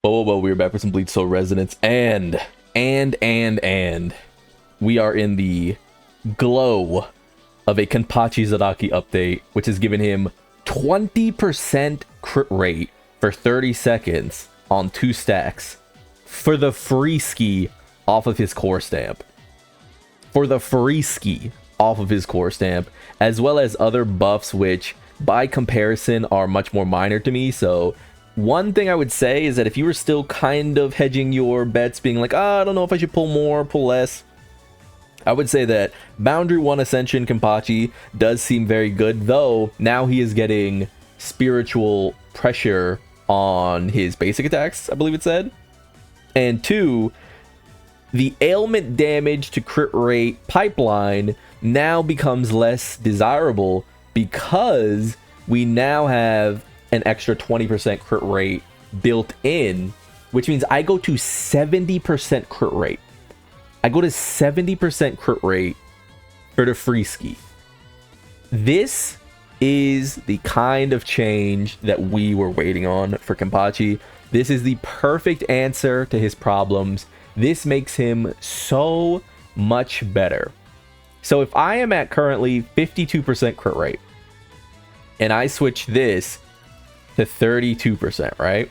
We're back with some Bleach Soul Resonance, and we are in the glow of a Kenpachi Zaraki update, which has given him 20% crit rate for 30 seconds on 2 stacks for the free ski off of his core stamp. As well as other buffs, which by comparison are much more minor to me. So one thing I would say is that if you were still kind of hedging your bets, being like, I don't know if I should pull more, pull less, I would say that Boundary 1 Ascension Kenpachi does seem very good, though now he is getting spiritual pressure on his basic attacks, I believe it said. And 2, the ailment damage to crit rate pipeline now becomes less desirable because we now have an extra 20% crit rate built in, which means I go to 70% crit rate. I go to 70% crit rate for the free ski. This is the kind of change that we were waiting on for Kenpachi. This is the perfect answer to his problems. This makes him so much better. So if I am at currently 52% crit rate and I switch this to 32%, right?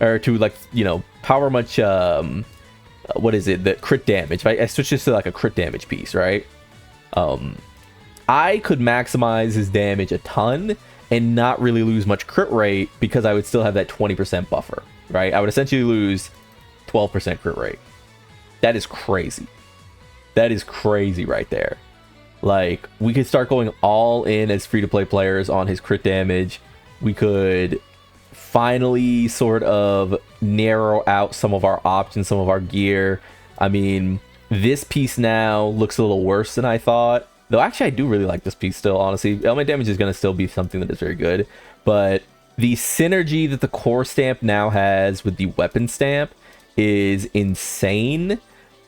Or to, like, you know, however much what is it, the crit damage, right? I switch this to like a crit damage piece, right? I could maximize his damage a ton and not really lose much crit rate because I would still have that 20% buffer, right? I would essentially lose 12% crit rate. That is crazy. That is crazy right there. Like, we could start going all in as free-to-play players on his crit damage. We could finally sort of narrow out some of our options, some of our gear. I mean, this piece now looks a little worse than I thought. Though, actually, I do really like this piece still, honestly. Element damage is going to still be something that is very good. But the synergy that the core stamp now has with the weapon stamp is insane.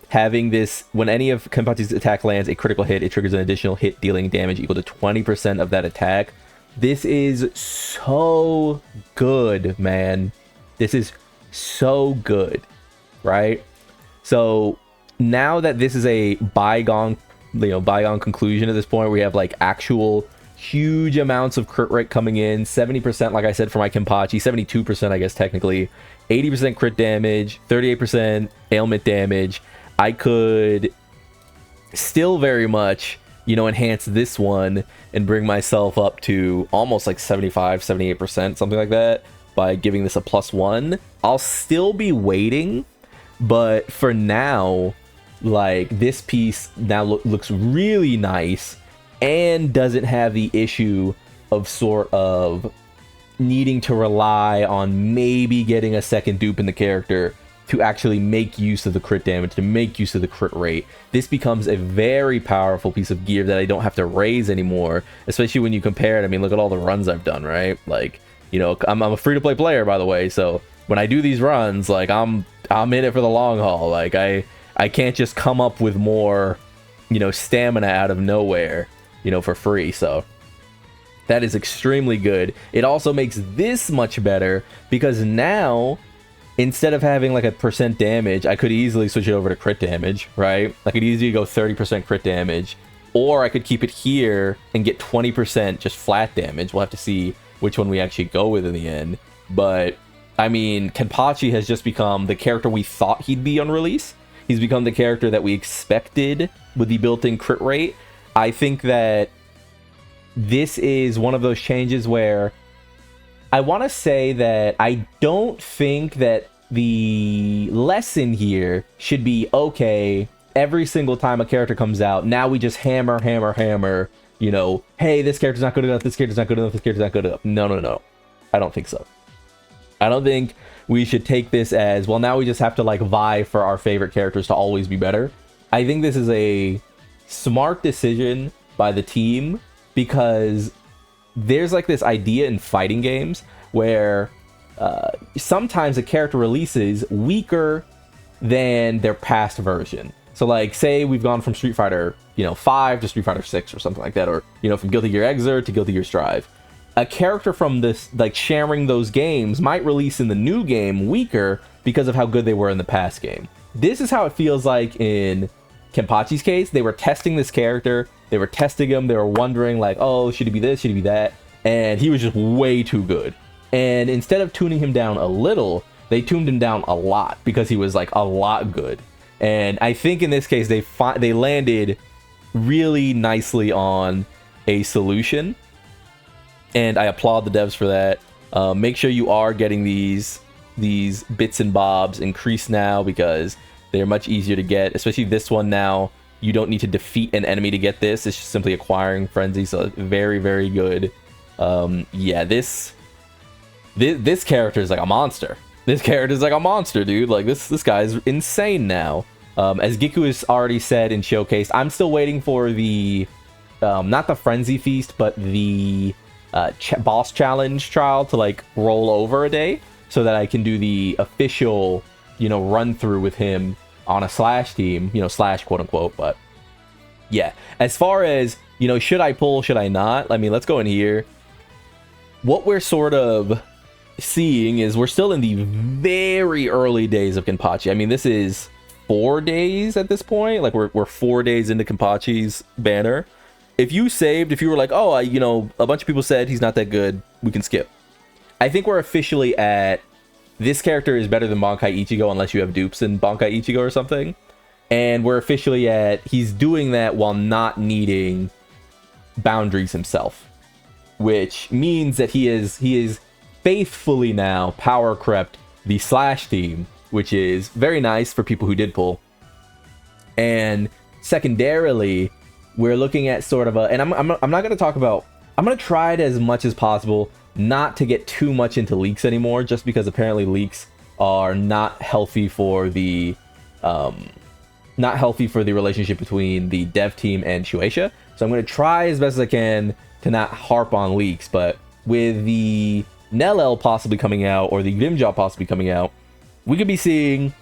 Having this, when any of Kenpachi's attack lands a critical hit, it triggers an additional hit dealing damage equal to 20% of that attack. This is so good, man. This is so good, right? So now that this is a bygone conclusion at this point, we have like actual huge amounts of crit rate coming in. 70%, like I said, for my Kenpachi. 72%, I guess, technically. 80% crit damage. 38% ailment damage. I could still very much, you know, enhance this one and bring myself up to almost like 75, 78%, something like that, by giving this a +1. I'll still be waiting, but for now, like, this piece now looks really nice and doesn't have the issue of sort of needing to rely on maybe getting a second dupe in the character to actually make use of the crit damage, to make use of the crit rate. This becomes a very powerful piece of gear that I don't have to raise anymore, especially when you compare it. I mean, look at all the runs I've done, right? Like, you know, I'm a free-to-play player, by the way, so when I do these runs, like, I'm in it for the long haul. Like, I can't just come up with more, you know, stamina out of nowhere, you know, for free. So that is extremely good. It also makes this much better because now, instead of having like a % damage, I could easily switch it over to crit damage, right? I could easily go 30% crit damage, or I could keep it here and get 20% just flat damage. We'll have to see which one we actually go with in the end. But I mean, Kenpachi has just become the character we thought he'd be on release. He's become the character that we expected with the built-in crit rate. I think that this is one of those changes where I want to say that I don't think that the lesson here should be, okay, every single time a character comes out, now we just hammer, you know, hey, this character's not good enough, this character's not good enough, this character's not good enough. No. I don't think so. I don't think we should take this as, well, now we just have to, like, vie for our favorite characters to always be better. I think this is a smart decision by the team because there's like this idea in fighting games where sometimes a character releases weaker than their past version. So, like, say we've gone from Street Fighter, you know, 5 to Street Fighter 6 or something like that, or, you know, from Guilty Gear Xrd to Guilty Gear Strive. a character from this, like, sharing those games might release in the new game weaker because of how good they were in the past game. This is how it feels like in Kenpachi's case. They were testing this character, they were testing him, they were wondering like, oh, should he be this, should he be that, and he was just way too good. And instead of tuning him down a little, they tuned him down a lot because he was like a lot good. And I think in this case they landed really nicely on a solution, and I applaud the devs for that. Make sure you are getting these bits and bobs increased now, because they're much easier to get, especially this one now. You don't need to defeat an enemy to get this. It's just simply acquiring frenzy, so very, very good. Yeah, this character is like a monster. This character is like a monster, dude. Like, this guy's insane now. As Giku has already said and showcased, I'm still waiting for the, not the Frenzy Feast, but the boss challenge trial to, like, roll over a day, so that I can do the official, you know, run through with him on a Slash team, you know, Slash quote unquote. But yeah, as far as, you know, should I pull, should I not? I mean, let's go in here. What we're sort of seeing is we're still in the very early days of Kenpachi. I mean, this is 4 days at this point. Like, we're 4 days into Kenpachi's banner. If you saved, if you were like, oh, you know, a bunch of people said he's not that good, we can skip. I think we're officially at, this character is better than Bankai Ichigo unless you have dupes in Bankai Ichigo or something. And we're officially at, he's doing that while not needing boundaries himself, which means that he is faithfully now power crept the Slash team, which is very nice for people who did pull. And secondarily, we're looking at sort of a, and I'm not going to talk about, I'm going to try it as much as possible not to get too much into leaks anymore, just because apparently leaks are not healthy for the relationship between the dev team and Shueisha. So I'm going to try as best as I can to not harp on leaks. But with the Nell possibly coming out, or the Grimjaw possibly coming out, we could be seeing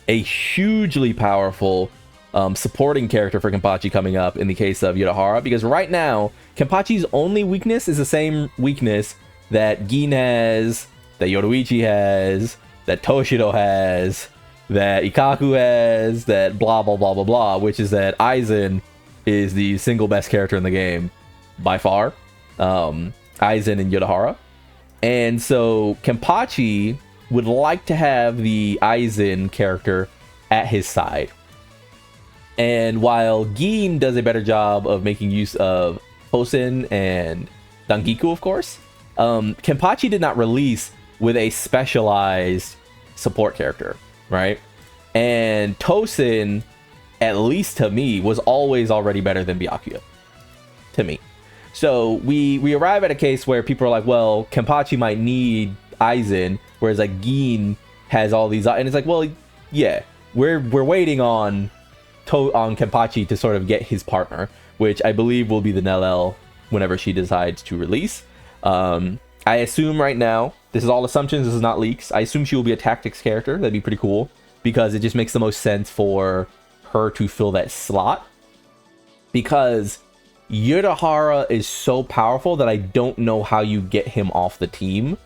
a hugely powerful supporting character for Kenpachi coming up in the case of Urahara, because right now Kenpachi's only weakness is the same weakness that Gin has, that Yoruichi has, that Toshido has, that Ikaku has, that blah blah blah blah blah, which is that Aizen is the single best character in the game by far. Aizen and Urahara. And so Kenpachi would like to have the Aizen character at his side. And while Gin does a better job of making use of Hosen and Dangiku, of course, Kenpachi did not release with a specialized support character, right? And Tosin, at least to me, was always already better than Byakuya, to me. So we arrive at a case where people are like, well, Kenpachi might need Aizen, whereas like Gin has all these, and it's like, well, yeah, we're waiting on Kenpachi to sort of get his partner, which I believe will be the Nell whenever she decides to release. I assume right now, this is all assumptions, this is not leaks, I assume she will be a tactics character. That'd be pretty cool, because it just makes the most sense for her to fill that slot, because Urahara is so powerful that I don't know how you get him off the team.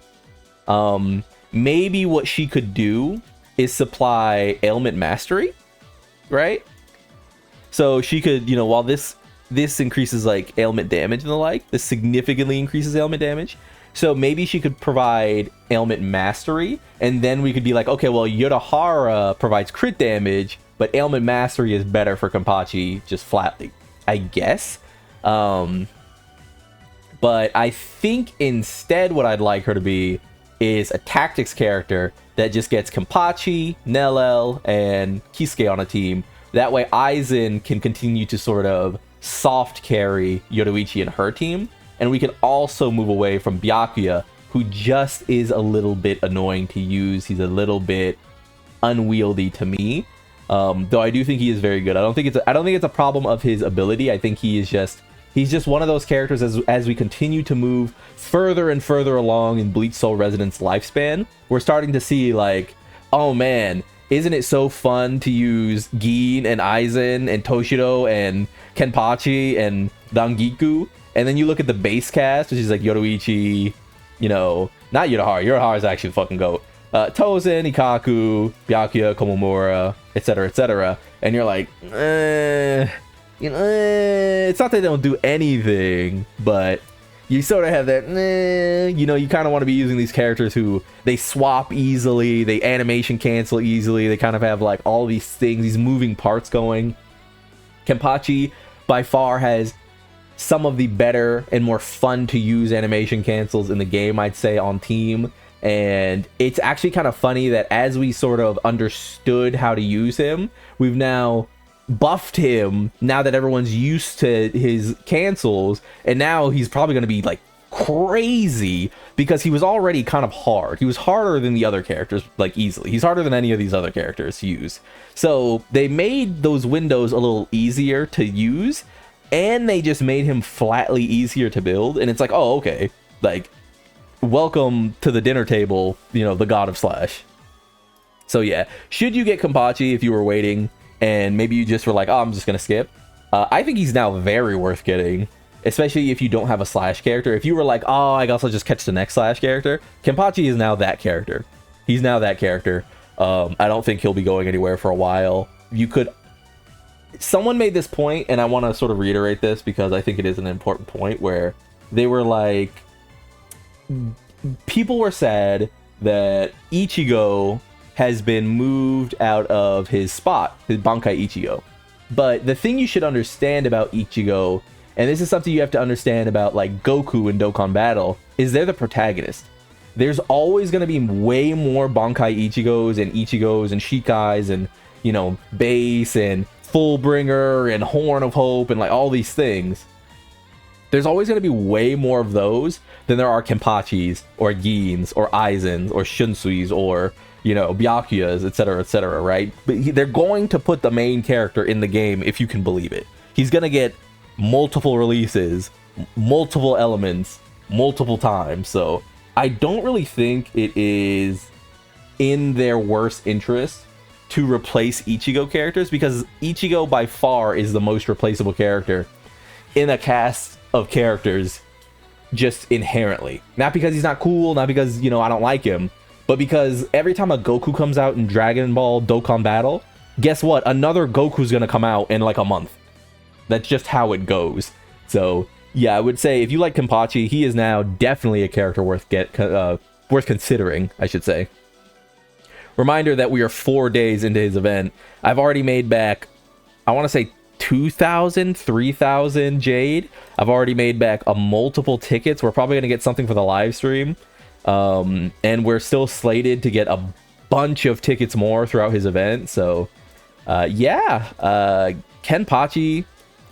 Maybe what she could do is supply ailment mastery, right? So she could, you know, while this increases like ailment damage and the like, this significantly increases ailment damage. So maybe she could provide ailment mastery, and then we could be like, okay, well, Urahara provides crit damage, but ailment mastery is better for Kenpachi just flatly, I guess. But I think instead what I'd like her to be is a tactics character that just gets Kenpachi, Nell, and Kisuke on a team. That way Aizen can continue to sort of soft carry Yoruichi and her team, and we can also move away from Byakuya, who just is a little bit annoying to use. He's a little bit unwieldy to me. Though I do think he is very good. I don't think it's a problem of his ability. I think he's just one of those characters as we continue to move further and further along in Bleach Soul Resonance lifespan, we're starting to see like, oh man, isn't it so fun to use Gin and Aizen and Toshido and Kenpachi and Dangiku And then you look at the base cast, which is like Yoruichi, you know, not Urahara. Urahara is actually the fucking GOAT. Tozen, Ikaku, Byakuya, Komomura, etc., etc. And you're like, you know, it's not that they don't do anything, but you sort of have that, you know, you kind of want to be using these characters who they swap easily, they animation cancel easily, they kind of have like all these things, these moving parts going. Kenpachi by far has some of the better and more fun to use animation cancels in the game, I'd say, on team. And it's actually kind of funny that as we sort of understood how to use him, we've now buffed him now that everyone's used to his cancels, and now he's probably going to be like crazy because he was already kind of hard. He was harder than the other characters, like easily. He's harder than any of these other characters to use. So they made those windows a little easier to use, and they just made him flatly easier to build. And it's like, oh, okay, like, welcome to the dinner table, you know, the god of Slash. So yeah, should you get Kenpachi if you were waiting and maybe you just were like, oh, I'm just gonna skip, I think he's now very worth getting, especially if you don't have a Slash character. If you were like, oh, I guess I'll just catch the next Slash character, Kenpachi is now that character. He's now that character. I don't think he'll be going anywhere for a while. You could, someone made this point, and I want to sort of reiterate this because I think it is an important point, where they were like, people were sad that Ichigo has been moved out of his spot, his Bankai Ichigo. But the thing you should understand about Ichigo, and this is something you have to understand about like Goku in Dokkan Battle, is they're the protagonist. There's always going to be way more Bankai Ichigos and Shikais and, you know, Base and Fullbringer and Horn of Hope and like all these things. There's always going to be way more of those than there are Kenpachis or Gins or Aizens or Shunsuis or, you know, Byakuyas, etc., right? But they're going to put the main character in the game if you can believe it. He's going to get multiple releases, multiple elements, multiple times. So I don't really think it is in their worst interest to replace Ichigo characters, because Ichigo by far is the most replaceable character in a cast of characters, just inherently. Not because he's not cool, not because, you know, I don't like him, but because every time a Goku comes out in Dragon Ball Dokkan Battle, guess what? Another Goku's gonna come out in like a month. That's just how it goes. So yeah, I would say if you like Kenpachi, he is now definitely a character worth considering, I should say. Reminder that we are 4 days into his event. I've already made back, I want to say 2,000, 3,000 Jade. I've already made back a multiple tickets. We're probably going to get something for the live stream. And we're still slated to get a bunch of tickets more throughout his event. So, yeah. Kenpachi,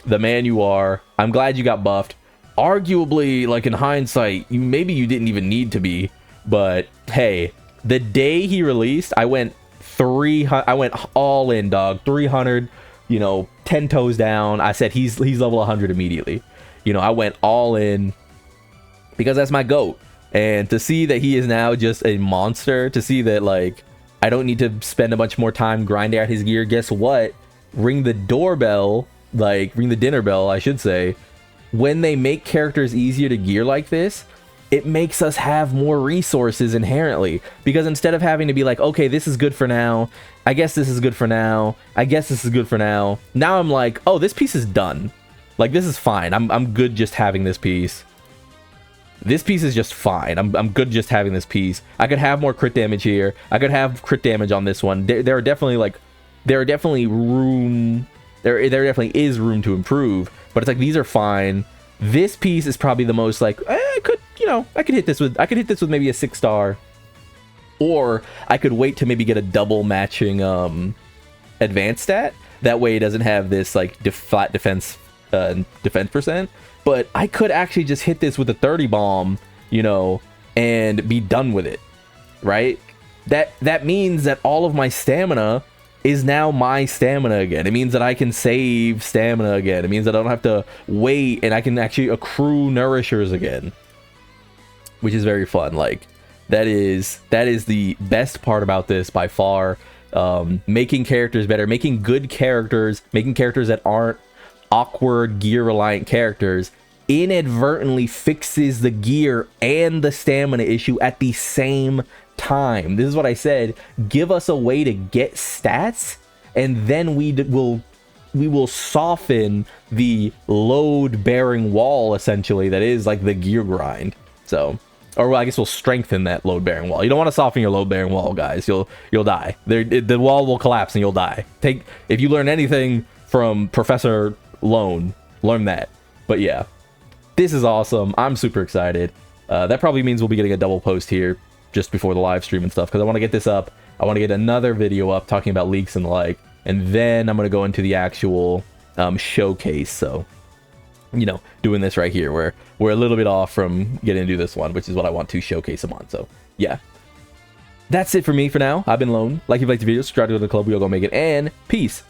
the man you are. I'm glad you got buffed. Arguably, like in hindsight, maybe you didn't even need to be. But, hey, the day he released, I went all in, dog. 300, you know, 10 toes down. I said he's level 100 immediately. You know, I went all in because that's my GOAT. And to see that he is now just a monster, to see that, like, I don't need to spend a bunch more time grinding out his gear. Guess what? Ring the doorbell, like, ring the dinner bell, I should say. When they make characters easier to gear like this, it makes us have more resources inherently. Because instead of having to be like, okay, this is good for now, I guess this is good for now, I guess this is good for now. Now I'm like, oh, this piece is done. Like, this is fine. I'm good just having this piece. This piece is just fine. I'm good just having this piece. I could have more crit damage here. I could have crit damage on this one. There definitely is room to improve, but it's like, these are fine. This piece is probably the most like, I could hit this with maybe a 6-star, or I could wait to maybe get a double matching advanced stat. That way it doesn't have this like flat defense percent. But I could actually just hit this with a 30 bomb, you know, and be done with it, right? That means that all of my stamina is now my stamina again. It means that I can save stamina again. It means that I don't have to wait, and I can actually accrue nourishers again, which is very fun. Like, that is the best part about this by far. Making characters better, making good characters, making characters that aren't awkward gear reliant characters inadvertently fixes the gear and the stamina issue at the same time. This is what I said. Give us a way to get stats, and then we will soften the load bearing wall, essentially, that is like the gear grind. So, or well, I guess we'll strengthen that load bearing wall. You don't want to soften your load bearing wall, guys. You'll die. The wall will collapse and you'll die. If you learn anything from Professor Lone, learn that. But yeah, this is awesome. I'm super excited. That probably means we'll be getting a double post here just before the live stream and stuff, because I want to get this up. I want to get another video up talking about leaks and the like, and then I'm going to go into the actual showcase. So, you know, doing this right here, where we're a little bit off from getting to do this one, which is what I want to showcase them on. So yeah, that's it for me for now. I've been Lone. Like if you liked the video, subscribe to the club. We all go make it, and peace.